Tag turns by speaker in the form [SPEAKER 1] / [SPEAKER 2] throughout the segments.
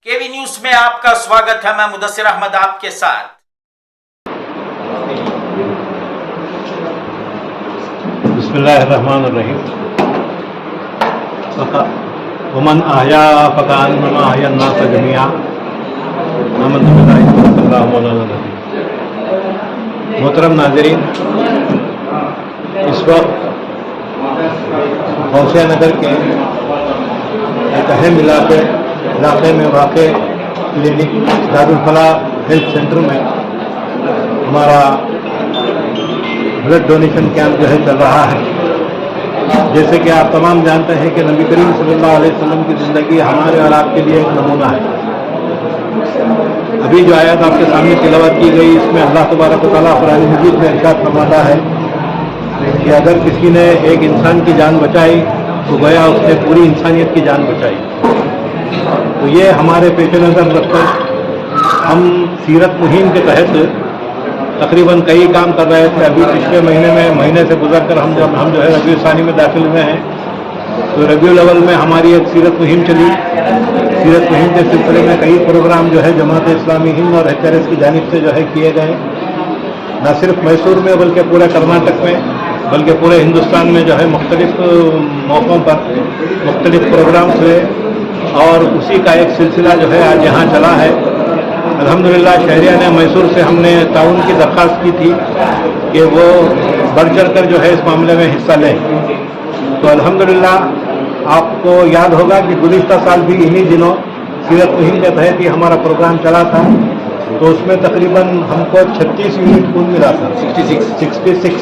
[SPEAKER 1] केवी news में आपका स्वागत है। मैं मुदस्सिर अहमद आपके साथ।
[SPEAKER 2] बिस्मिल्लाहिर्रहमानिर्रहीम। वमन आया फकान्नमा अहयन्नास जमीआ आमन्तु बिल्लाहि सल्लल्लाहु अलैहि वसल्लम। मोहतरम नाज़रीन, इस वक्त गौसिया नगर के एक अहम इलाके में वाक़े क्लिनिक दारुल फलाह हेल्थ सेंटर में हमारा ब्लड डोनेशन कैंप जो है चल रहा है। जैसे कि आप तमाम जानते हैं कि नबी करीम सल्लल्लाहु अलैहि वसल्लम की ज़िंदगी हमारे और आपके लिए एक नमूना है। अभी जो आयत आपके सामने तिलावत की गई, इसमें अल्लाह तबारक व तआला कुरान मजीद में इरशाद फरमाता है कि अगर किसी ने एक इंसान की जान बचाई तो गोया उसने पूरी इंसानियत की जान बचाई। तो ये हमारे पेश नज़र रखकर हम सीरत मुहिम के तहत तकरीबन कई काम कर रहे थे। अभी पिछले महीने से गुजर कर हम जो है रबीउल सानी में दाखिल हुए हैं, तो रबीउल अव्वल में हमारी एक सीरत मुहिम चली। सीरत मुहिम के सिलसिले में कई प्रोग्राम जो है जमात इस्लामी हिंद और HRS की जानिब से जो है किए गए, न सिर्फ मैसूर में बल्कि पूरे कर्नाटक में, बल्कि पूरे हिंदुस्तान में जो है मुख्तलिफ मौक़ों पर मुख्तलिफ प्रोग्राम्स हुए। और उसी का एक सिलसिला जो है आज यहाँ चला है। अल्हम्दुलिल्लाह शहरिया ने मैसूर से हमने ताउन की दरख्वास्त की थी कि वो बढ़ चढ़ कर जो है इस मामले में हिस्सा लें। तो अल्हम्दुलिल्लाह आपको याद होगा कि गुज़िश्ता साल भी इन्हीं दिनों सीरत मुहिम के तहत ही हमारा प्रोग्राम चला था। तो उसमें तकरीबन हमको 36 यूनिट खून मिला था। 66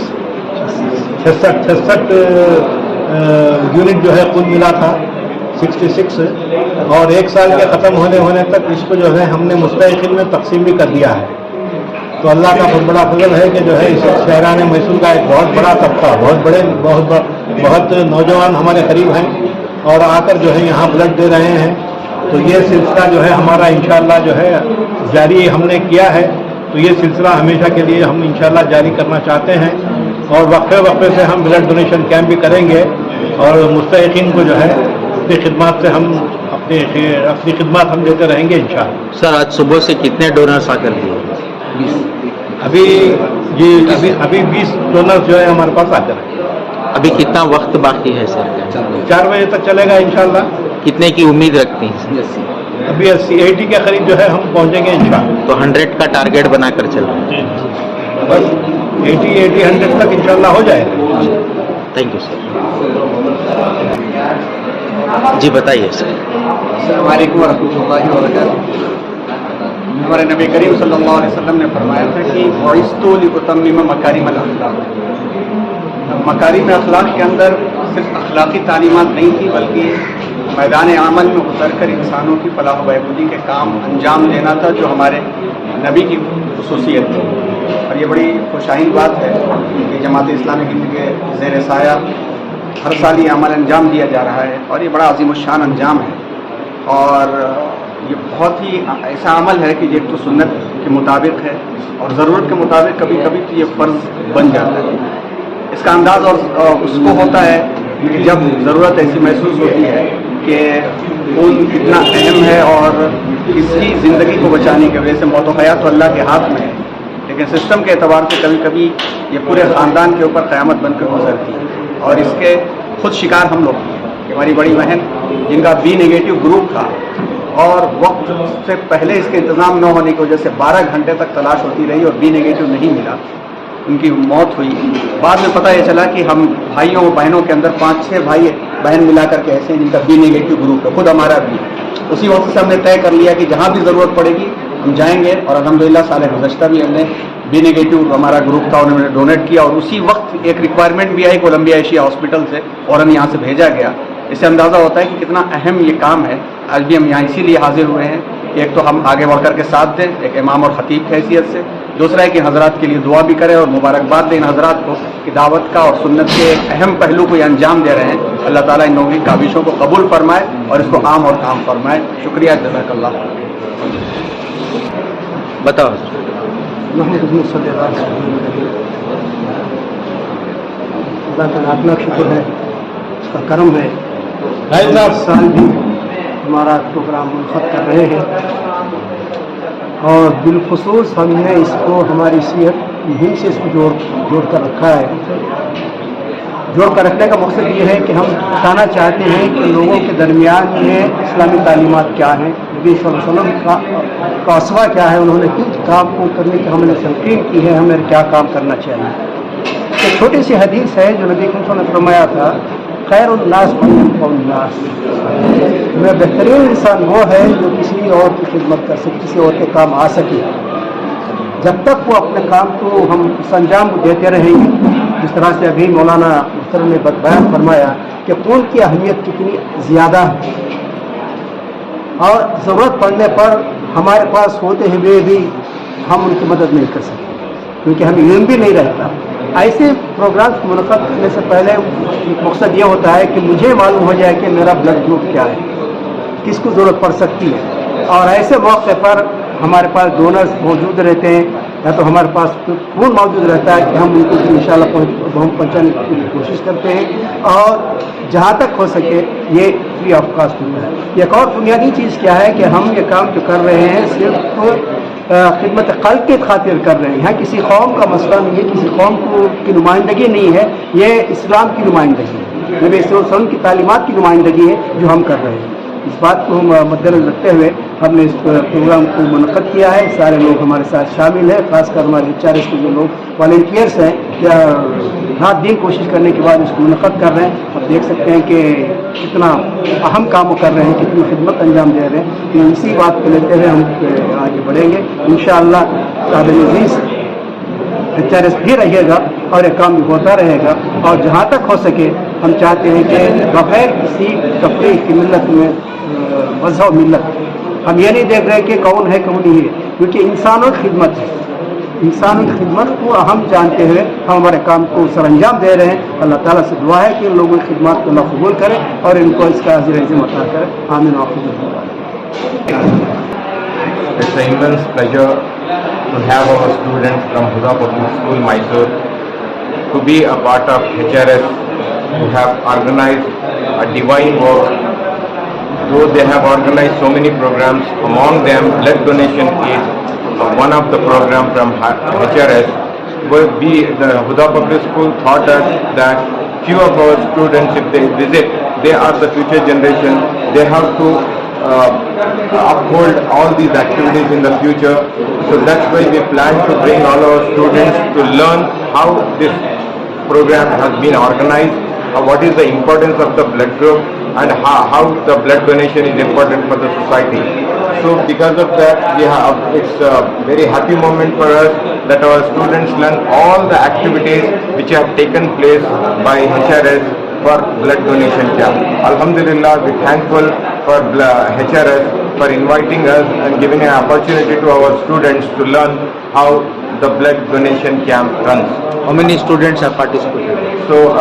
[SPEAKER 2] यूनिट जो है खून मिला था, 66। और एक साल के ख़त्म होने तक इसको जो है हमने मुस्तहिक़ीन में तकसीम भी कर दिया है। तो अल्लाह का बहुत बड़ा फजल है कि जो है इस शहरान मैसूर का एक बहुत बड़ा तबका, बहुत नौजवान हमारे करीब हैं और आकर जो है यहाँ ब्लड दे रहे हैं। तो ये सिलसिला जो है हमारा इंशाअल्लाह जो है जारी हमने किया है। तो ये सिलसिला हमेशा के लिए हम इंशाअल्लाह जारी करना चाहते हैं और वक्फे से हम ब्लड डोनेशन कैंप भी करेंगे और मुस्तहिक़ीन को जो है अपनी खिदमत से हम अपनी खिदमत हम देते रहेंगे इंशाअल्लाह।
[SPEAKER 3] सर, आज सुबह से कितने डोनर्स आकर दिए? 20।
[SPEAKER 2] अभी 20 डोनर्स जो है हमारे पास आकर हैं।
[SPEAKER 3] अभी कितना वक्त बाकी है सर?
[SPEAKER 2] 4 बजे तक चलेगा इंशाअल्लाह।
[SPEAKER 3] कितने की उम्मीद रखती हैं?
[SPEAKER 2] अभी 80 के करीब जो है हम पहुंचेंगे इंशाअल्लाह।
[SPEAKER 3] तो 100 का टारगेट बनाकर चल रहे हैं।
[SPEAKER 2] बस 80-100 तक इंशाअल्लाह हो जाएगा।
[SPEAKER 3] Thank you sir. जी बताइए सर।
[SPEAKER 4] अस्सलामु अलैकुम वरहमतुल्लाहि वबरकातुहू। हमारे नबी करीम सल्लल्लाहु अलैहि वसल्लम ने फरमाया था कि बुइस्तु लिउतम्मिम मकारिमल अखलाक। मकारिम अखलाक के अंदर सिर्फ अखलाकी तालीमात नहीं थी, बल्कि मैदान अमल में उतर कर इंसानों की फलाह व बहबूदी के काम अंजाम देना था, जो हमारे नबी की खुसूसियत थी। और ये बड़ी खुशाइन बात है कि जमात इस्लामी हिंद के ज़ेर साया हर साल ये अमल अंजाम दिया जा रहा है और ये बड़ा अज़ीमुश्शान अंजाम है। और ये बहुत ही ऐसा अमल है कि ये तो सुन्नत के मुताबिक है और ज़रूरत के मुताबिक कभी कभी तो ये फ़र्ज़ बन जाता है। इसका अंदाज़ और उसको होता है कि जब ज़रूरत ऐसी महसूस होती है कि खून कितना अहम है और किसी ज़िंदगी को बचाने की वजह से मौत व हयात तो अल्लाह के हाथ में है, लेकिन सिस्टम के एतबार से कभी कभी ये पूरे ख़ानदान के ऊपर क़यामत बनकर गुजरती है। और इसके खुद शिकार हम लोग हैं। हमारी बड़ी बहन जिनका B नेगेटिव ग्रुप था और वक्त से पहले इसके इंतज़ाम न होने की वजह से 12 घंटे तक तलाश होती रही और B नेगेटिव नहीं मिला, उनकी मौत हुई। बाद में पता ये चला कि हम भाइयों बहनों के अंदर 5-6 भाई बहन मिला करके ऐसे हैं जिनका B नेगेटिव ग्रुप है, खुद हमारा भी। उसी वक्त से हमने तय कर लिया कि जहाँ भी ज़रूरत पड़ेगी हम जाएंगे। और अल्हम्दुलिल्लाह साल गुज़श्ता भी हमने B नेगेटिव हमारा ग्रुप था, उन्होंने डोनेट किया और उसी वक्त एक रिक्वायरमेंट भी आई कोलंबिया एशिया हॉस्पिटल से और हम यहाँ से भेजा गया। इससे अंदाज़ा होता है कि कितना अहम ये काम है। आज भी हम यहाँ इसीलिए हाजिर हुए हैं कि एक तो हम आगे बढ़ कर के साथ दें एक इमाम और ख़तीब की हैसियत से, दूसरा है कि हज़रात के लिए दुआ भी करें और मुबारकबाद दें इन हज़रात को कि दावत का और सुन्नत के एक अहम पहलू को ये अंजाम दे रहे हैं। अल्लाह ताला इन लोगों की काविशों को कबूल फरमाए और इसको आम और काम फरमाए। शुक्रिया, जज़ाकल्लाह।
[SPEAKER 3] बताओ।
[SPEAKER 4] अल्लाह का लाख शुक्र है, उसका करम है।
[SPEAKER 2] 2.5
[SPEAKER 4] साल भी
[SPEAKER 5] हमारा प्रोग्राम मुनक़द कर रहे हैं और बिलखुसूस हमने इसको हमारी सेहत मुहिम से इसको जोड़ कर रखा है। जोड़ कर रखने का मकसद ये है कि हम बताना चाहते हैं कि लोगों के दरमियान में इस्लामी तालीमात क्या हैं, नबी सल्लल्लाहु अलैहि वसल्लम का असवा क्या है, उन्होंने किन काम को करने की हमने तलकीन की है, हमें क्या काम करना चाहिए। एक छोटी सी हदीस है जो नबी सल्लल्लाहु अलैहि वसल्लम ने फरमाया था, खैरुन्नास खैरुन्नास, में बेहतरीन इंसान वो है जो किसी और की खिदमत कर सके, किसी और के काम आ सके। जब तक वो अपने काम को हम अंजाम देते रहेंगे, जिस तरह से अभी मौलाना मुस्तफा ने बयान फरमाया कि खून की अहमियत कितनी ज़्यादा है और ज़रूरत पड़ने पर हमारे पास होते हुए भी हम उनकी मदद नहीं कर सकते क्योंकि हमें इल्म भी नहीं रहता। ऐसे प्रोग्राम्स मुनक़द करने से पहले मकसद ये होता है कि मुझे मालूम हो जाए कि मेरा ब्लड ग्रुप क्या है, किसको ज़रूरत पड़ सकती है, और ऐसे मौके पर हमारे पास डोनर्स मौजूद रहते हैं या तो हमारे पास खून मौजूद रहता है कि हम उनको इंशाल्लाह पहुँचाने की कोशिश करते हैं और जहाँ तक हो सके ये फ्री ऑफ कास्ट होता है। एक और बुनियादी चीज़ क्या है कि हम ये काम जो कर रहे हैं सिर्फ खिदमत खल्क़ की खातिर कर रहे हैं। यहाँ किसी कौम का मसला नहीं है, किसी कौम की नुमाइंदगी नहीं है, ये इस्लाम की नुमाइंदगी है, नबी सल्लल्लाहु अलैहि वसल्लम की तालीमात की नुमाइंदगी है जो हम कर रहे हैं। इस बात को हम मद्देनजर रखते हुए हमने इस प्रोग्राम को मुनक़द किया है। सारे लोग हमारे साथ शामिल हैं, खासकर हमारे HRS के जो लोग वॉलंटियर्स हैं या रात दिन कोशिश करने के बाद इसको मुनक़द कर रहे हैं। आप देख सकते हैं कि कितना अहम काम कर रहे हैं, कितनी खिदमत अंजाम दे रहे हैं। तो इसी बात को लेते हुए हम आगे बढ़ेंगे इंशाअल्लाह। काबिल-ए-अज़ीज़ HRS भी रहेगा और ये काम भी होता रहेगा और जहाँ तक हो सके हम चाहते हैं कि बग़ैर किसी तफरीक़ की मिल्लत में मज़हब मिल्लत हम ये नहीं देख रहे कि कौन है कौन नहीं है, क्योंकि इंसानों की खिदमत है, इंसानों की खिदमत को अहम जानते हुए हम हमारे काम को सरअंजाम दे रहे हैं। अल्लाह ताला से दुआ है कि इन लोगों की खिदमत को अल्लाह कबूल करे और इनको इसका अज़्र-ए-अज़ीम अता करे। आमीन।
[SPEAKER 6] It's an immense pleasure to have our students from Huda Public School, Mysore, to be a part of HRS, who have organized a divine work. Though they have organized so many programs, among them blood donation is one of the program from HRS. The Huda Public School thought us that few of our students, if they visit, they are the future generation. They have to uphold all these activities in the future. So that's why we plan to bring all our students to learn how this program has been organized, what is the importance of the blood group, and how the blood donation is important for the society. So because of that, it's a very happy moment for us that our students learn all the activities which have taken place by HRS for blood donation camp. Alhamdulillah, we're thankful for HRS for inviting us and giving an opportunity to our students to learn how the blood donation camp runs.
[SPEAKER 3] How many students have participated?
[SPEAKER 6] So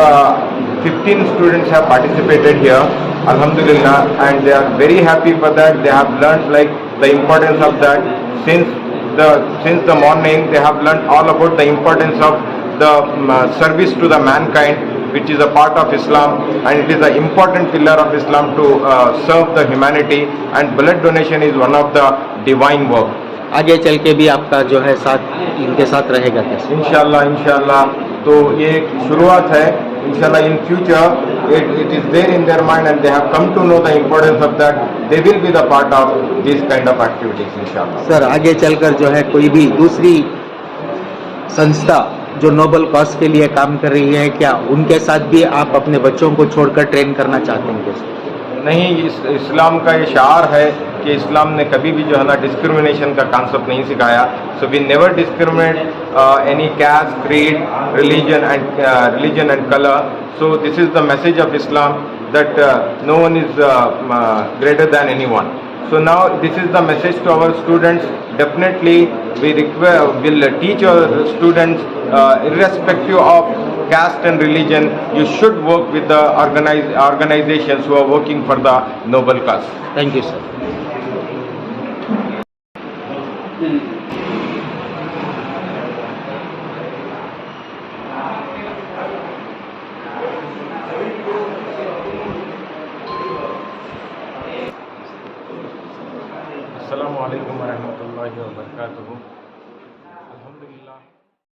[SPEAKER 6] 15 students have participated here, Alhamdulillah, and they are very happy for that. They have learned like the importance of that. Since the morning, they have learned all about the importance of the service to the mankind, which is a part of Islam, and it is an important pillar of Islam to serve the humanity, and blood donation is one of the divine work.
[SPEAKER 3] आगे चल के भी आपका जो है साथ इनके साथ रहेगा कैसे?
[SPEAKER 6] इंशाल्लाह तो ये एक शुरुआत है. Inshallah, in future, it is there in their mind and they have come to know the importance of that. They will be the part of these kind of activities, inshallah.
[SPEAKER 3] Sir आगे चलकर जो है कोई भी दूसरी संस्था जो noble cause के लिए काम कर रही है, क्या उनके साथ भी आप अपने बच्चों को छोड़कर ट्रेन करना चाहते हैं कैसे?
[SPEAKER 6] नहीं, इस्लाम का ये शार है कि इस्लाम ने कभी भी जो है ना डिस्क्रिमिनेशन का कॉन्सेप्ट नहीं सिखाया. So we never discriminate any caste, creed, religion and color. So this is the message of Islam that no one is greater than anyone. So now this is the message to our students. Definitely we will teach our students irrespective of caste and religion, you should work with the organizations who are working for the noble cause.
[SPEAKER 3] Thank you, sir.
[SPEAKER 2] السلام علیکم ورحمۃ اللہ وبرکاتہ.